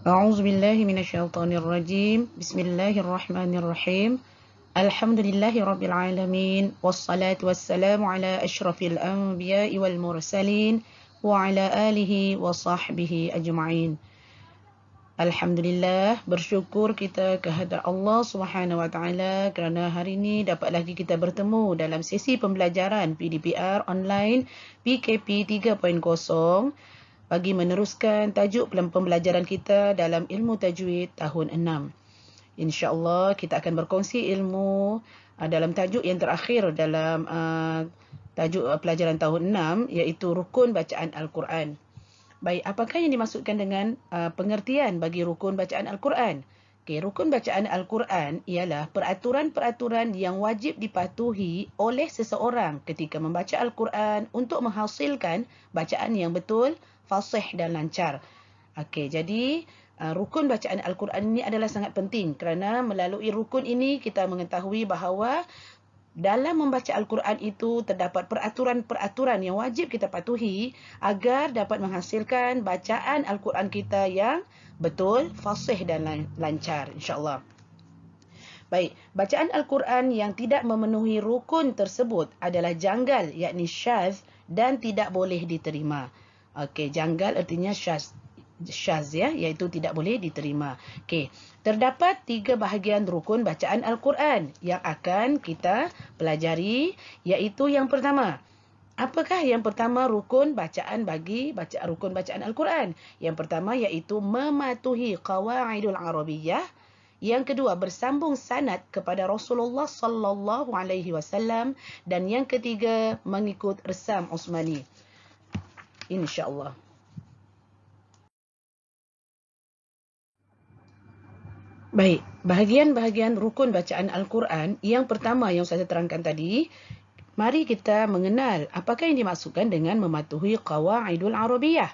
أعوذ بالله من الشيطان الرجيم بسم الله الرحمن الرحيم الحمد لله رب العالمين والصلاة والسلام على أشرف الأنبياء والمرسلين وعلى آله وصحبه أجمعين. Alhamdulillah, bersyukur kita kehadrat Allah Subhanahu Wa Taala kerana hari ini dapat lagi kita bertemu dalam sesi pembelajaran PDPR online PKP 3.0 bagi meneruskan tajuk pembelajaran kita dalam ilmu tajwid tahun 6. InsyaAllah kita akan berkongsi ilmu dalam tajuk yang terakhir dalam tajuk pelajaran tahun 6 iaitu rukun bacaan Al-Quran. Baik, apakah yang dimaksudkan dengan pengertian bagi rukun bacaan Al-Quran? Okey, rukun bacaan Al-Quran ialah peraturan-peraturan yang wajib dipatuhi oleh seseorang ketika membaca Al-Quran untuk menghasilkan bacaan yang betul, fasih dan lancar. Okey, jadi rukun bacaan Al-Quran ini adalah sangat penting kerana melalui rukun ini kita mengetahui bahawa dalam membaca Al-Quran itu terdapat peraturan-peraturan yang wajib kita patuhi agar dapat menghasilkan bacaan Al-Quran kita yang betul, fasih dan lancar, insya-Allah. Baik, bacaan Al-Quran yang tidak memenuhi rukun tersebut adalah janggal, yakni syaz dan tidak boleh diterima. Okey, janggal artinya syaz ya, iaitu tidak boleh diterima. Okey, terdapat 3 bahagian rukun bacaan Al-Quran yang akan kita pelajari, iaitu yang pertama. Apakah yang pertama rukun bacaan bagi rukun bacaan Al-Quran? Yang pertama iaitu mematuhi qawaidul Arabiyyah. Yang kedua, bersambung sanad kepada Rasulullah sallallahu alaihi wasallam dan yang ketiga mengikut resam Uthmani. Insya-Allah. Baik, bahagian-bahagian rukun bacaan Al-Quran yang pertama yang saya terangkan tadi, mari kita mengenal apakah yang dimaksudkan dengan mematuhi qawaidul Arabiyyah.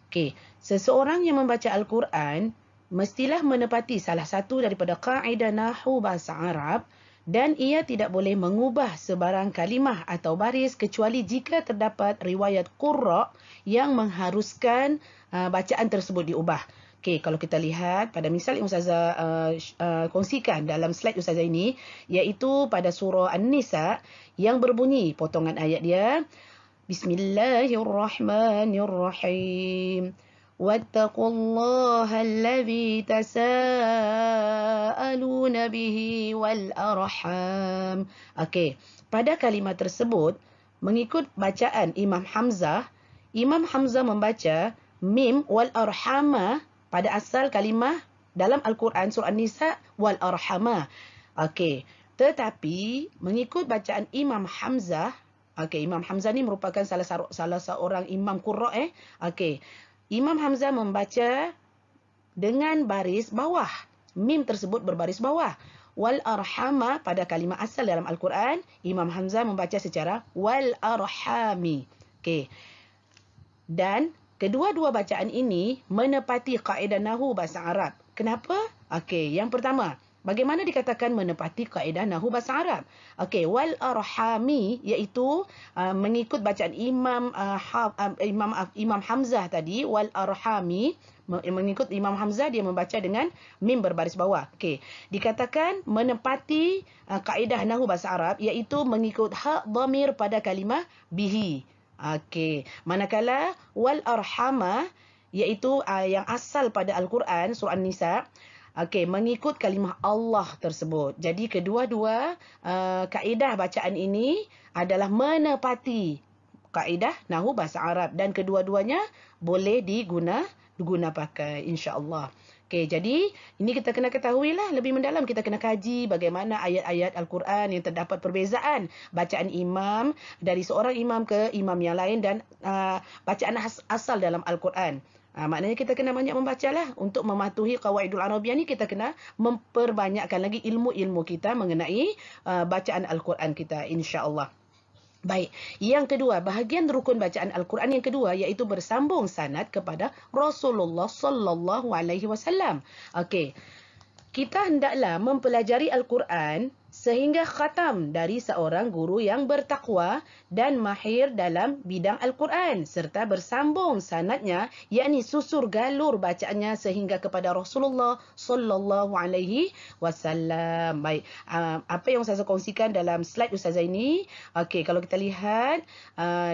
Okey, seseorang yang membaca Al-Quran mestilah menepati salah satu daripada kaedah nahwu bahasa Arab dan ia tidak boleh mengubah sebarang kalimah atau baris kecuali jika terdapat riwayat qurra yang mengharuskan bacaan tersebut diubah. Okey, kalau kita lihat pada misal yang Ustazah kongsikan dalam slide Ustazah ini, iaitu pada surah An-Nisa yang berbunyi potongan ayat dia, Bismillahirrahmanirrahim. Wattaqullaha allazi tasaaluna bihi wal arham. Okey, pada kalimat tersebut mengikut bacaan Imam Hamzah membaca mim wal arhama pada asal kalimah dalam Al-Quran surah An-Nisa wal arhama. Okey, tetapi mengikut bacaan Imam Hamzah, okey, Imam Hamzah ni merupakan salah seorang imam qurra Okey, Imam Hamzah membaca dengan baris bawah. Mim tersebut berbaris bawah. Wal arhama pada kalimah asal dalam Al-Quran, Imam Hamzah membaca secara wal arhami. Okey. Dan kedua-dua bacaan ini menepati kaedah nahwu bahasa Arab. Kenapa? Okey, yang pertama, bagaimana dikatakan menepati kaedah nahwu bahasa Arab? Okey, wal arhami iaitu mengikut bacaan Imam Hamzah tadi, wal arhami mengikut Imam Hamzah dia membaca dengan mim berbaris bawah. Okey, dikatakan menepati kaedah nahwu bahasa Arab iaitu mengikut ha dhamir pada kalimah bihi. Okey, manakala wal arhama iaitu yang asal pada Al-Quran surah An-Nisa, okey, mengikut kalimah Allah tersebut. Jadi kedua-dua kaedah bacaan ini adalah menepati kaedah nahwu bahasa Arab dan kedua-duanya boleh diguna pakai, insya-Allah. Okey, jadi ini kita kena ketahuilah lebih mendalam, kita kena kaji bagaimana ayat-ayat Al-Quran yang terdapat perbezaan bacaan imam dari seorang imam ke imam yang lain dan bacaan asal dalam Al-Quran. Maknanya kita kena banyak membacalah untuk mematuhi qawaidul Arabiyyah ni, kita kena memperbanyakkan lagi ilmu-ilmu kita mengenai bacaan Al-Quran kita, insya-Allah. Baik, yang kedua, bahagian rukun bacaan Al-Quran yang kedua iaitu bersambung sanad kepada Rasulullah sallallahu alaihi wasallam. Okey. Kita hendaklah mempelajari Al-Quran sehingga khatam dari seorang guru yang bertakwa dan mahir dalam bidang Al-Quran serta bersambung sanadnya, yakni susur galur bacaannya sehingga kepada Rasulullah sallallahu alaihi wasallam. Baik, apa yang saya kongsikan dalam slide Ustazah ini. Okey, kalau kita lihat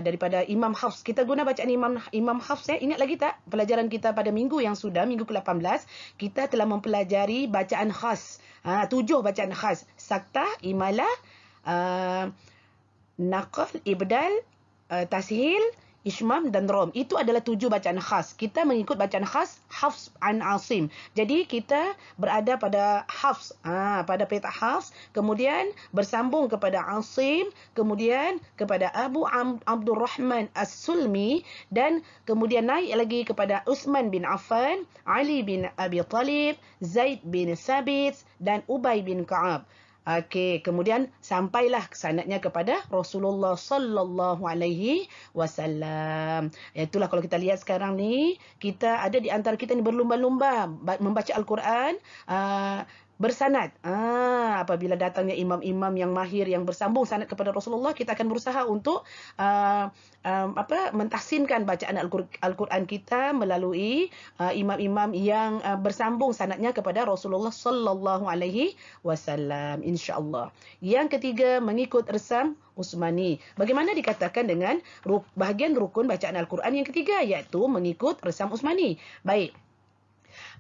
daripada Imam Hafs, kita guna bacaan Imam Hafs. Ingat lagi tak pelajaran kita pada minggu yang sudah, minggu ke-18, kita telah mempelajari bacaan khas. 7 bacaan khas: saktah, imalah, naqal, ibdal, tashil, Ishmam dan Rom. Itu adalah 7 bacaan khas. Kita mengikut bacaan khas Hafs an Asim. Jadi kita berada pada Hafs, pada petak Hafs, kemudian bersambung kepada Asim, kemudian kepada Abu Abdul Rahman As-Sulmi, dan kemudian naik lagi kepada Utsman bin Affan, Ali bin Abi Talib, Zaid bin Sabit dan Ubay bin Ka'ab. Okey, kemudian sampailah sanadnya kepada Rasulullah sallallahu alaihi wasallam. Itulah kalau kita lihat sekarang ni, kita ada di antara kita ni berlumba-lumba membaca Al-Quran bersanad. Apabila datangnya imam-imam yang mahir yang bersambung sanad kepada Rasulullah, kita akan berusaha untuk mentahsinkan bacaan Al-Quran kita melalui imam-imam yang bersambung sanadnya kepada Rasulullah sallallahu alaihi wasallam, insya-Allah. Yang ketiga, mengikut resam Utsmani. Bagaimana dikatakan dengan bahagian rukun bacaan Al-Quran yang ketiga, iaitu mengikut resam Utsmani. Baik.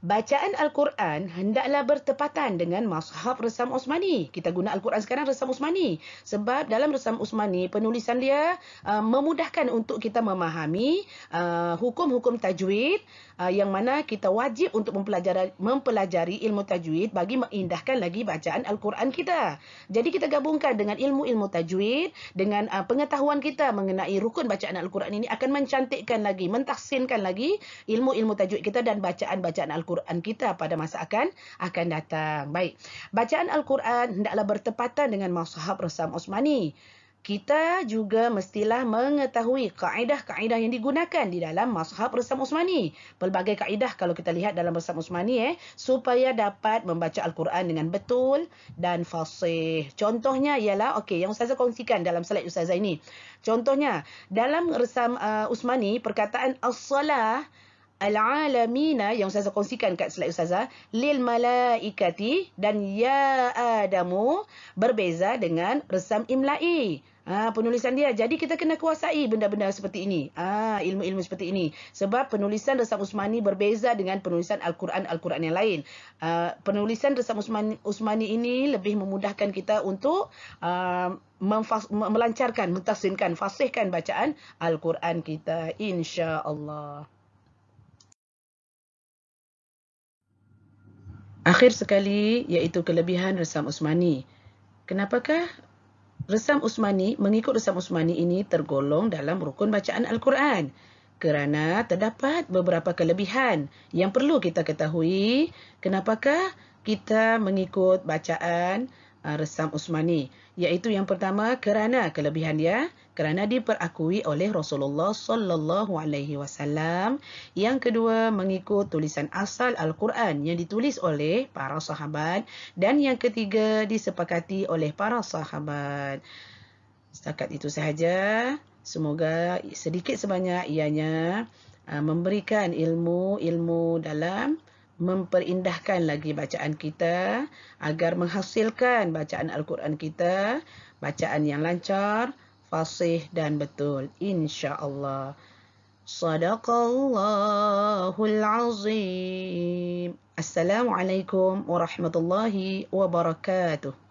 Bacaan Al-Quran hendaklah bertepatan dengan mazhab resam Utsmani. Kita guna Al-Quran sekarang resam Utsmani. Sebab dalam resam Utsmani, penulisan dia memudahkan untuk kita memahami hukum-hukum tajwid, yang mana kita wajib untuk mempelajari ilmu tajwid bagi mengindahkan lagi bacaan Al-Quran kita. Jadi kita gabungkan dengan ilmu-ilmu tajwid, dengan pengetahuan kita mengenai rukun bacaan Al-Quran ini akan mencantikkan lagi, mentahsinkan lagi ilmu-ilmu tajwid kita dan bacaan-bacaan Al-Quran kita pada masa akan datang. Baik, bacaan Al-Quran hendaklah bertepatan dengan mazhab resam Utsmani. Kita juga mestilah mengetahui kaedah-kaedah yang digunakan di dalam mazhab resam Utsmani. Pelbagai kaedah kalau kita lihat dalam resam Utsmani, supaya dapat membaca Al-Quran dengan betul dan fasih. Contohnya ialah, yang Ustazah kongsikan dalam slide Ustazah ini. Contohnya, dalam resam Utsmani, perkataan as-salah al-alamina yang Ustazah kongsikan kat slide Ustazah, lil malaikati dan ya Adamu, berbeza dengan resam imla'i. Penulisan dia. Jadi kita kena kuasai benda-benda seperti ini. Ilmu-ilmu seperti ini. Sebab penulisan resam Utsmani berbeza dengan penulisan Al-Quran yang lain. Penulisan resam Utsmani ini lebih memudahkan kita untuk melancarkan, mentahsinkan, fasihkan bacaan Al-Quran kita, insya-Allah. Akhir sekali, iaitu kelebihan resam Utsmani. Kenapakah mengikut resam Utsmani ini tergolong dalam rukun bacaan Al-Quran? Kerana terdapat beberapa kelebihan yang perlu kita ketahui kenapakah kita mengikut bacaan resam Utsmani. Iaitu yang pertama, kerana kelebihan dia, kerana diperakui oleh Rasulullah sallallahu alaihi wasallam. Yang kedua, mengikut tulisan asal Al-Quran yang ditulis oleh para sahabat. Dan yang ketiga, disepakati oleh para sahabat. Setakat itu sahaja. Semoga sedikit sebanyak ianya memberikan ilmu-ilmu dalam memperindahkan lagi bacaan kita agar menghasilkan bacaan Al-Quran kita bacaan yang lancar, fasih dan betul, insya-Allah. Sadaqallahul azim. Assalamualaikum warahmatullahi wabarakatuh.